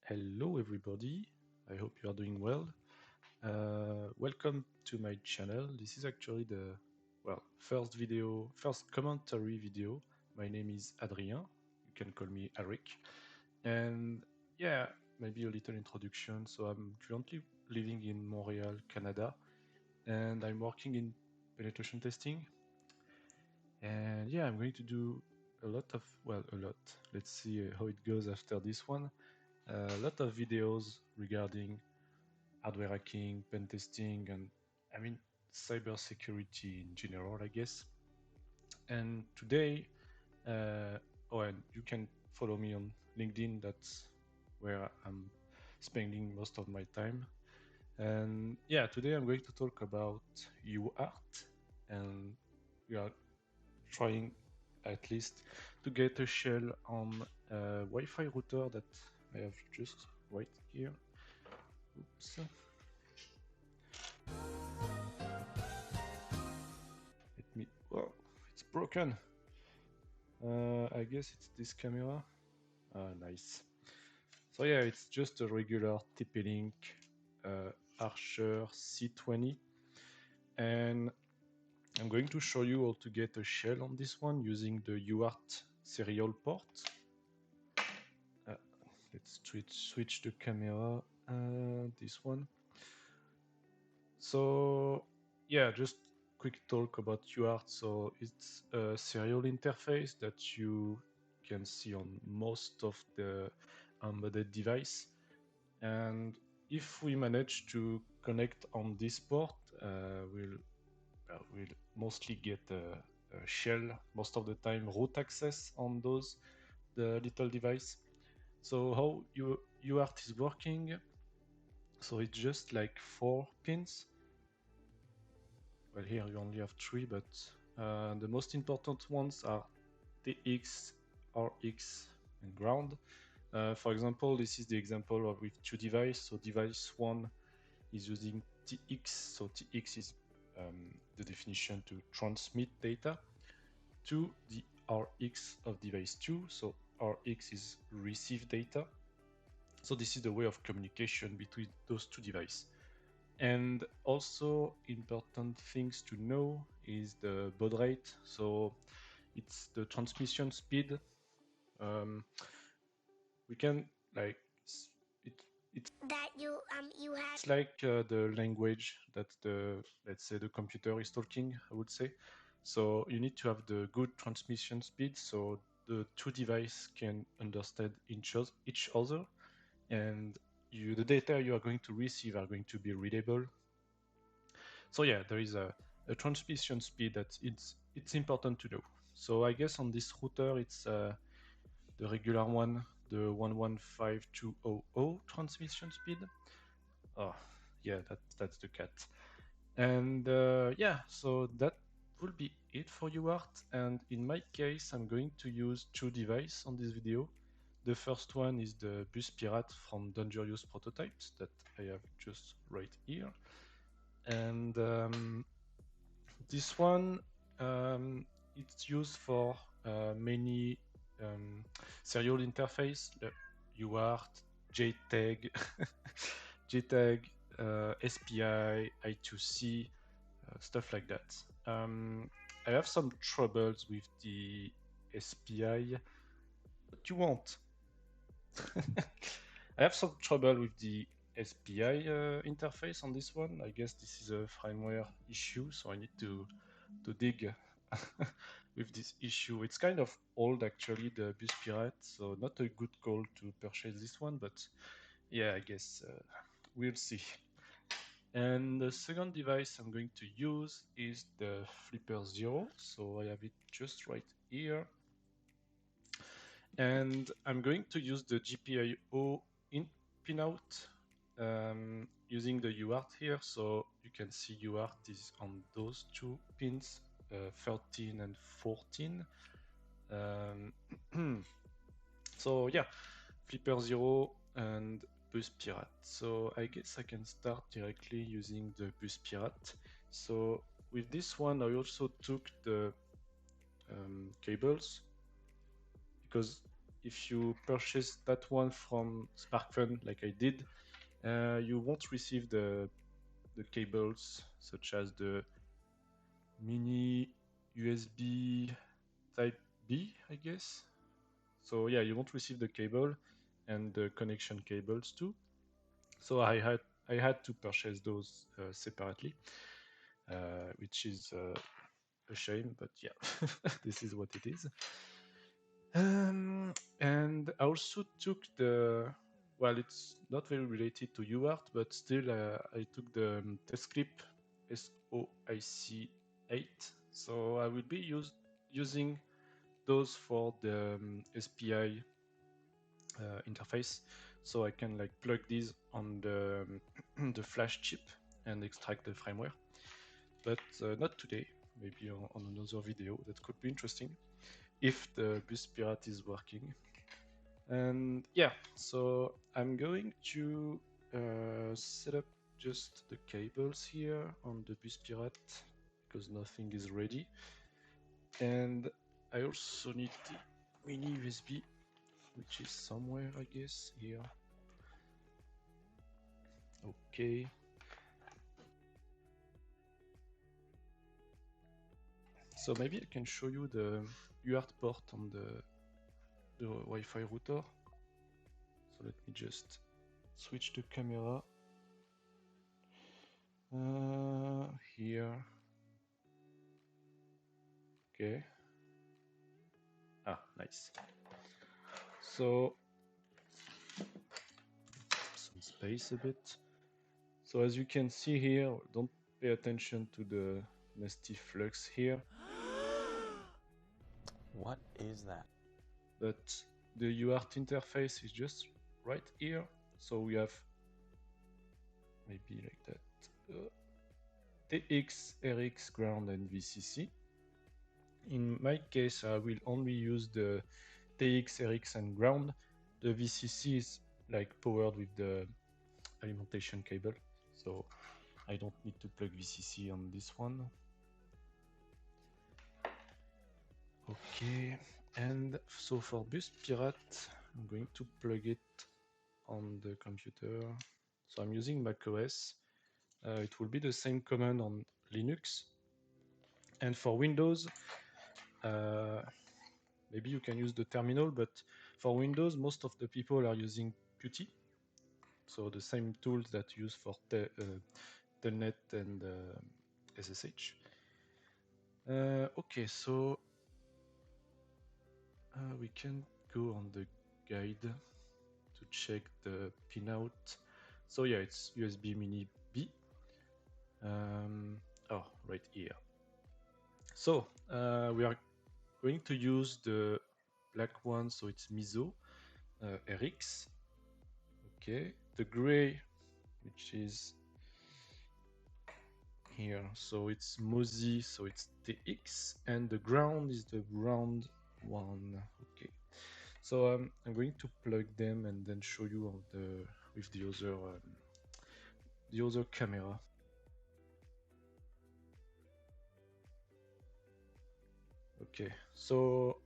Hello everybody, I hope you are doing well. Welcome to my channel. This is actually the first commentary video. My name is Adrien, you can call me Eric. And yeah, maybe a little introduction. So I'm currently living in Montreal, Canada, and I'm working in penetration testing. And yeah, I'm going to do a lot. Let's see how it goes after this one. A lot of videos regarding hardware hacking, pen testing, and I mean cybersecurity in general, I guess. And today, and you can follow me on LinkedIn. That's where I'm spending most of my time. And yeah, today I'm going to talk about UART, and we are trying at least to get a shell on a Wi-Fi router that I have just right here. Oops. Let me. Whoa, it's broken. I guess it's this camera. Ah, nice. So yeah, it's just a regular TP-Link Archer C20, and I'm going to show you how to get a shell on this one using the UART serial port. Let's switch the camera. This one. So yeah, just quick talk about UART. So it's a serial interface that you can see on most of the embedded device. And if we manage to connect on this port, we'll mostly get a shell, most of the time root access on the little device. So how UART is working, so it's just like 4 pins. Well, here you only have 3, but the most important ones are TX, RX, and ground. For example, this is the example of with 2 devices. So device 1 is using TX. So TX is the definition to transmit data to the RX of device 2. So RX is receive data. So this is the way of communication between those 2 devices. And also important things to know is the baud rate. So it's the transmission speed. We can like it's that you have. It's like the language that let's say the computer is talking, I would say. So you need to have the good transmission speed so the 2 devices can understand each other, and the data you are going to receive are going to be readable. So yeah, there is a transmission speed that it's important to know. So I guess on this router it's the regular one, the 115200 transmission speed. Oh yeah, that's the cat. And yeah, so that will be it for UART. And in my case, I'm going to use 2 devices on this video. The first one is the BusPirate from Dangerous Prototypes that I have just right here. And this one, it's used for many serial interface, UART, JTAG, JTAG, SPI, I2C, stuff like that. I have some troubles with the SPI, but you won't. I have some trouble with the SPI interface on this one. I guess this is a firmware issue, so I need to dig with this issue. It's kind of old actually, the BusPirate, so not a good call to purchase this one, but yeah, I guess we'll see. And the second device I'm going to use is the FlipperZero, so I have it just right here. And I'm going to use the GPIO in pinout using the UART here. So you can see UART is on those 2 pins, 13 and 14. So yeah, FlipperZero and BusPirate. So I guess I can start directly using the BusPirate. So with this one, I also took the cables because if you purchase that one from SparkFun, like I did, you won't receive the cables such as the mini USB Type B, I guess. So yeah, you won't receive the cable and the connection cables too. So I had to purchase those separately, which is a shame, but yeah, this is what it is. And I also took the, well, it's not very related to UART, but still I took the test clip SOIC 8. So I will be using those for the SPI interface. So I can like plug these on the, the flash chip and extract the firmware. But not today, maybe on another video. That could be interesting if the BusPirate is working. And yeah, so I'm going to set up just the cables here on the BusPirate because nothing is ready. And I also need the mini USB, which is somewhere, I guess, here. Okay. So maybe I can show you the UART port on the Wi-Fi router. So let me just switch the camera. Here. Okay. Ah, nice. So some space a bit. So as you can see here, don't pay attention to the nasty flux here. What is that? But the UART interface is just right here. So we have maybe like that. TX, RX, ground, and VCC. In my case, I will only use the TX, RX, and ground. The VCC is like powered with the alimentation cable, so I don't need to plug VCC on this one. Okay, and so for BusPirate, I'm going to plug it on the computer. So I'm using macOS. It will be the same command on Linux. And for Windows, maybe you can use the terminal, but for Windows, most of the people are using Qt. So the same tools that you use for Telnet and SSH. Okay, so we can go on the guide to check the pinout. So yeah, it's USB Mini B. Oh, right here. So we are going to use the black one, so it's MISO RX. Okay, the gray, which is here, so it's Mozy, so it's TX, and the ground is the ground one. Okay, so I'm going to plug them and then show you on with the other camera. Okay, so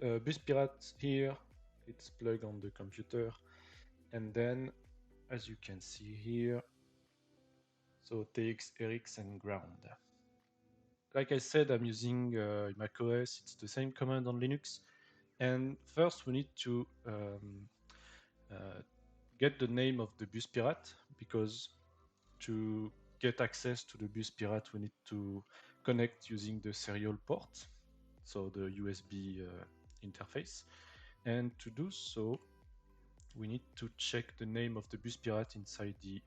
BusPirate here, it's plugged on the computer, and then as you can see here, so TX, RX, and ground. Like I said, I'm using macOS. It's the same command on Linux. And first, we need to get the name of the BusPirate, because to get access to the BusPirate, we need to connect using the serial port, so the USB interface. And to do so, we need to check the name of the BusPirate inside the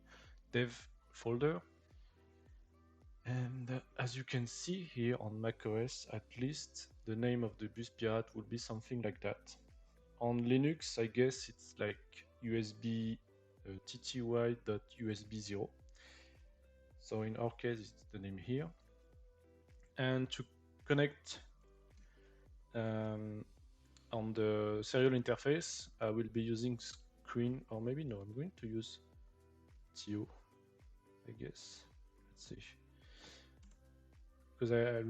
dev folder. And as you can see here on macOS, at least the name of the BusPirate will be something like that. On Linux, I guess it's like USB tty.usb0. So in our case, it's the name here. And to connect on the serial interface, I will be using screen, or maybe no, I'm going to use TO, I guess. Let's see. Because I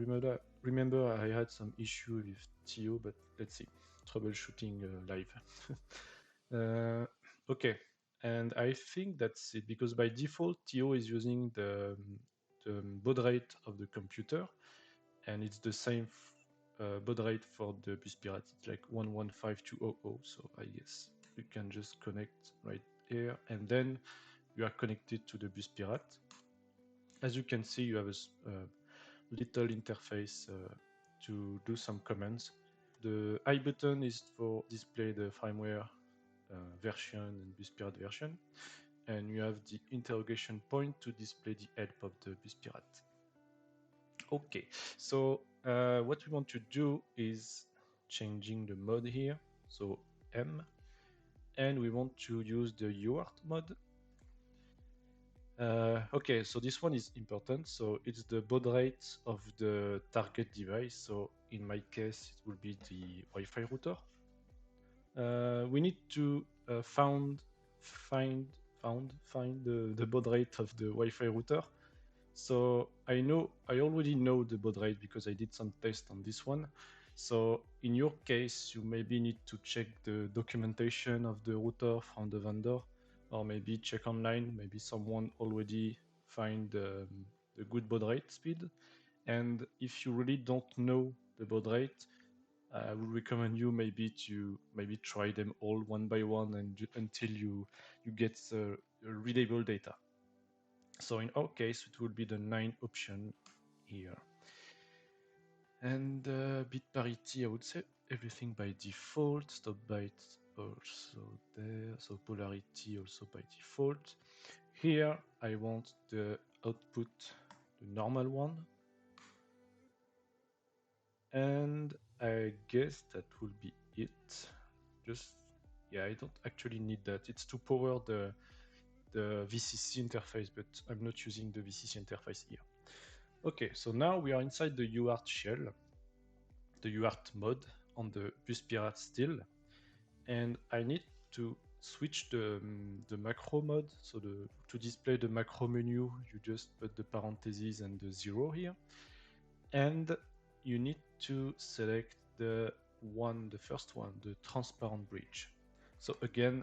remember I had some issue with TO, but let's see. troubleshooting live. Okay, and I think that's it, because by default TO is using the baud rate of the computer, and it's the same baud rate for the BusPirate. It's like 115200. So I guess you can just connect right here, and then you are connected to the BusPirate. As you can see, you have a little interface to do some commands. The I button is for display the firmware version and BusPirate version, and you have the interrogation point to display the help of the BusPirate. Okay, so what we want to do is changing the mode here, so M, and we want to use the UART mode. Okay, so this one is important. So it's the baud rate of the target device. So in my case, it will be the Wi-Fi router. We need to find the baud rate of the Wi-Fi router. So I already know the baud rate because I did some tests on this one. So in your case, you maybe need to check the documentation of the router from the vendor, or maybe check online. Maybe someone already find the good baud rate speed. And if you really don't know the baud rate, I would recommend you maybe to try them all one by one and until you get readable data. So in our case, it will be the 9 option here. And bit parity, I would say everything by default. Stop byte also there. So polarity also by default. Here, I want the output, the normal one. And I guess that will be it. Just, yeah, I don't actually need that. It's to power the VCC interface, but I'm not using the VCC interface here. Okay, so now we are inside the UART shell, the UART mode on the BusPirate still, and I need to switch the macro mode. So to display the macro menu, you just put the parentheses and the 0 here, and you need to select the first one, the transparent bridge. So again,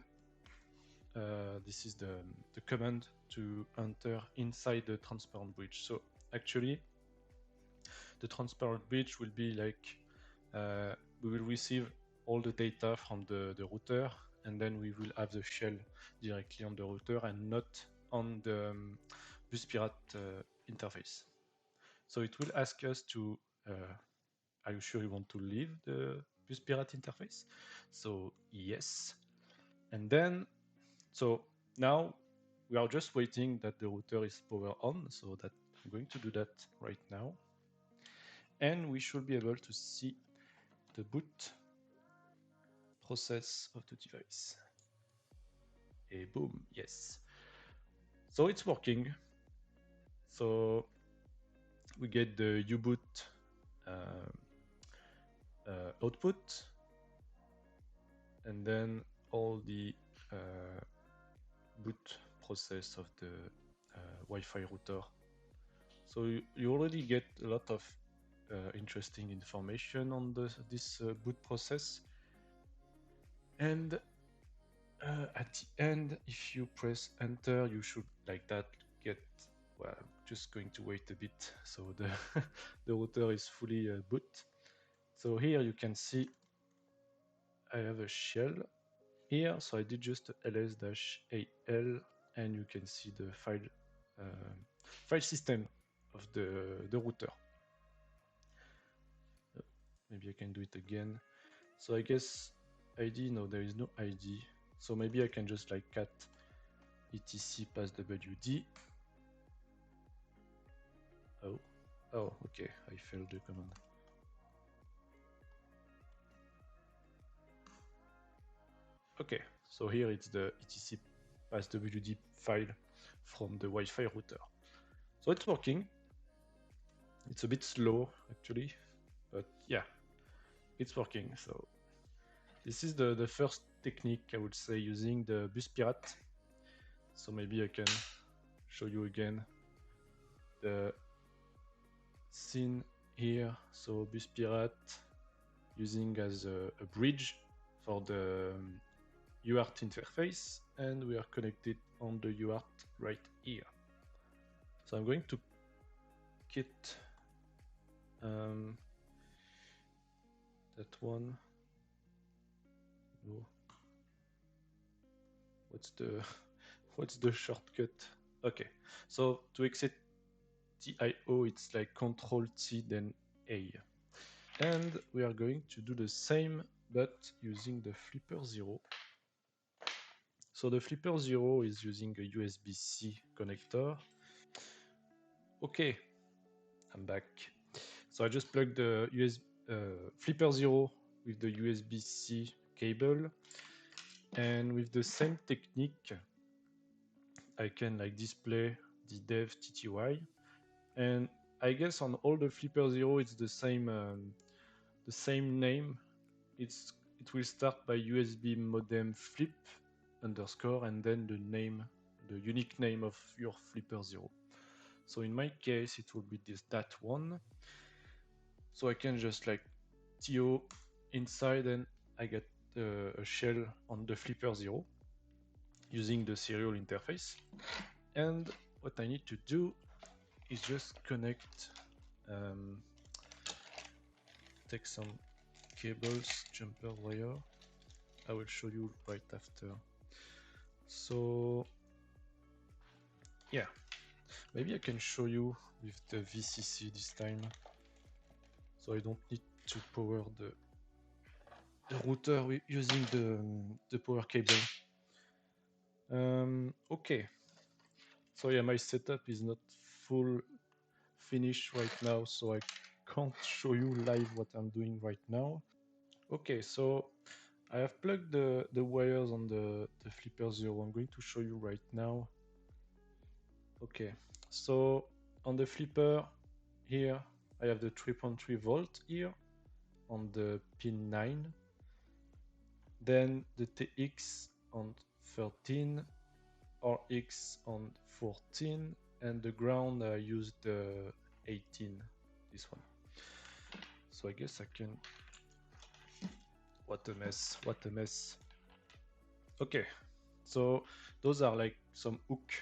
this is the command to enter inside the transparent bridge. So actually, the transparent bridge will be like we will receive all the data from the router, and then we will have the shell directly on the router and not on the BusPirate interface. So it will ask us to, are you sure you want to leave the BusPirate interface? So yes. And then, so now we are just waiting that the router is power on, so that I'm going to do that right now. And we should be able to see the boot process of the device. And boom, yes. So it's working. So we get the U-boot output, and then all the boot process of the Wi-Fi router. So you already get a lot of interesting information on this boot process. And at the end, if you press enter, you should like that get, well, I'm just going to wait a bit so the the router is fully boot. So here you can see I have a shell here, so I did just ls-al, and you can see the file system of the router. Maybe I can do it again. So I guess ID, no, there is no ID. So maybe I can just like cat etc passwd. Oh, okay, I failed the command. Okay, so here it's the etc passwd file from the Wi-Fi router. So it's working. It's a bit slow actually, but yeah, it's working. So this is the first technique, I would say, using the BusPirate. So maybe I can show you again the scene here. So BusPirate, using as a bridge for the UART interface, and we are connected on the UART right here. So I'm going to kit that one. No. What's the shortcut? Okay, so to exit TIO, it's like Control T then A. And we are going to do the same, but using the FlipperZero. So the FlipperZero is using a USB-C connector. Okay, I'm back. So I just plugged the FlipperZero with the USB-C cable, and with the same technique, I can like display the dev TTY, and I guess on all the FlipperZero it's the same name. It will start by USB modem flip underscore and then the name, the unique name of your FlipperZero. So in my case, it will be that one. So I can just like TO inside and I get a shell on the FlipperZero using the serial interface. And what I need to do is just connect, take some cables, jumper wire. I will show you right after. So yeah, maybe I can show you with the VCC this time, so I don't need to power the router using the power cable. Okay, so yeah, my setup is not full finished right now, so I can't show you live what I'm doing right now. Okay, so I have plugged the wires on the FlipperZero. I'm going to show you right now. Okay, so on the flipper here, I have the 3.3 volt here on the pin 9. Then the TX on 13, RX on 14, and the ground I used the 18, this one. So I guess I can... What a mess, what a mess. Okay, so those are like some hook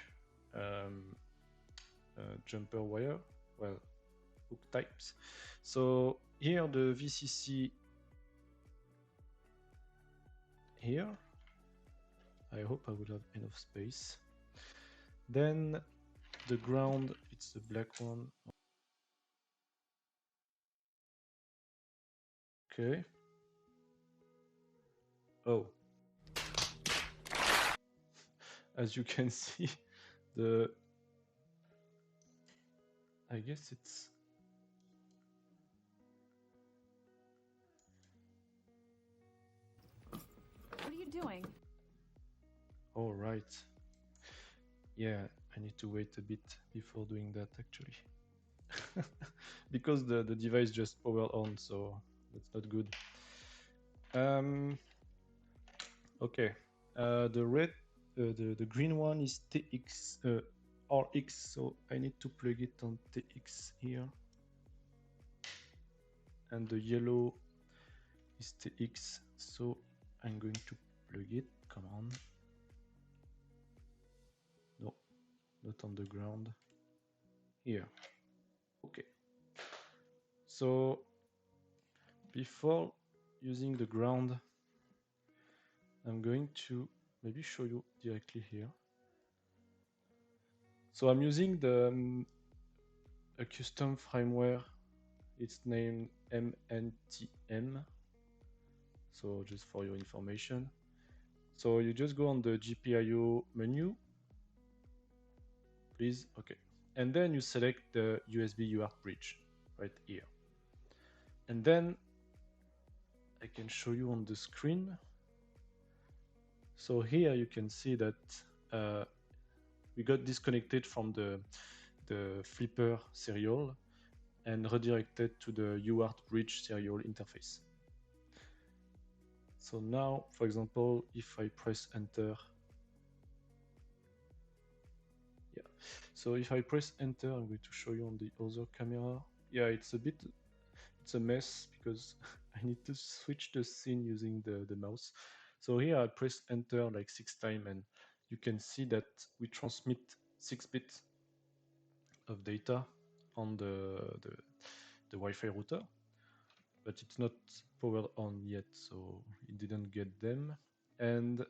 jumper wire, well, hook types. So here the VCC here, I hope I will have enough space. Then the ground, it's the black one. Okay. Oh. As you can see, I guess it's... What are you doing? All right. Yeah, I need to wait a bit before doing that actually. Because the device just powered on, so that's not good. Okay, the green one is TX RX, so I need to plug it on TX here. And the yellow is TX, so I'm going to plug it. Come on. No, not on the ground. Here. Okay. So before using the ground, I'm going to maybe show you directly here. So I'm using a custom firmware. It's named MNTM. So just for your information. So you just go on the GPIO menu, please. Okay. And then you select the USB UART bridge right here. And then I can show you on the screen. So here you can see that we got disconnected from the Flipper serial and redirected to the UART bridge serial interface. So now, for example, if I press enter, yeah. So if I press enter, I'm going to show you on the other camera. Yeah, it's a mess because I need to switch the scene using the mouse. So here I press enter like 6 times, and you can see that we transmit 6 bits of data on the Wi-Fi router, but it's not powered on yet, so it didn't get them. And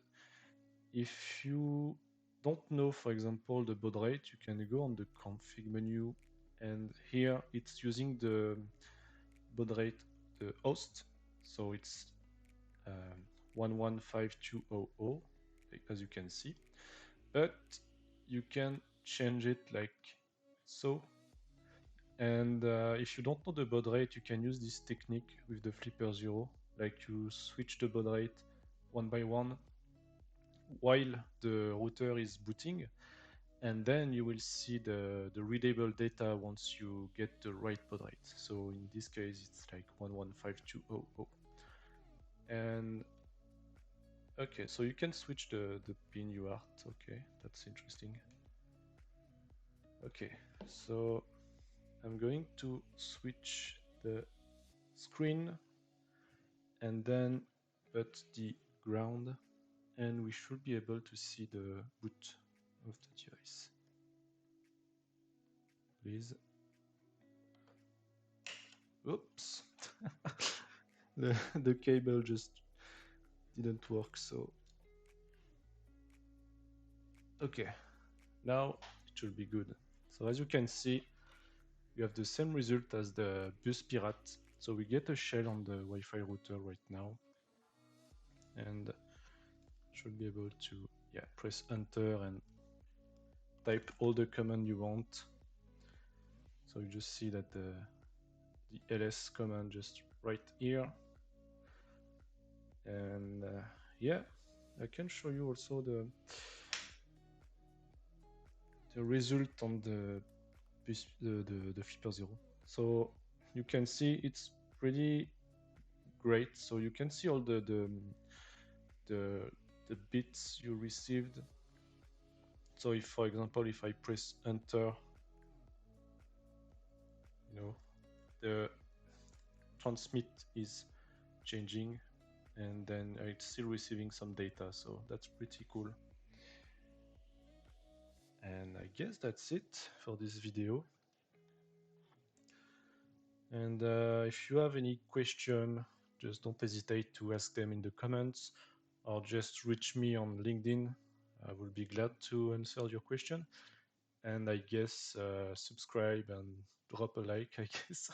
if you don't know, for example, the baud rate, you can go on the config menu, and here it's using the baud rate, the host, so it's 115200, as you can see, but you can change it like so. And if you don't know the baud rate, you can use this technique with the FlipperZero, like you switch the baud rate one by one while the router is booting, and then you will see the readable data once you get the right baud rate. So in this case, it's like 115200. And okay, so you can switch the pin UART. Okay, that's interesting. Okay, so I'm going to switch the screen and then put the ground, and we should be able to see the boot of the device. Please. Oops. the cable just didn't work, so okay, now it should be good. So as you can see, we have the same result as the BusPirate. So we get a shell on the Wi-Fi router right now, and should be able to press enter and type all the command you want. So you just see that the ls command just right here. And yeah, I can show you also the result on the FlipperZero. So you can see it's pretty great. So you can see all the bits you received. So if, for example, if I press enter, the transmit is changing, and then it's still receiving some data. So that's pretty cool. And I guess that's it for this video. And if you have any question, just don't hesitate to ask them in the comments, or just reach me on LinkedIn. I will be glad to answer your question. And I guess subscribe and drop a like, I guess.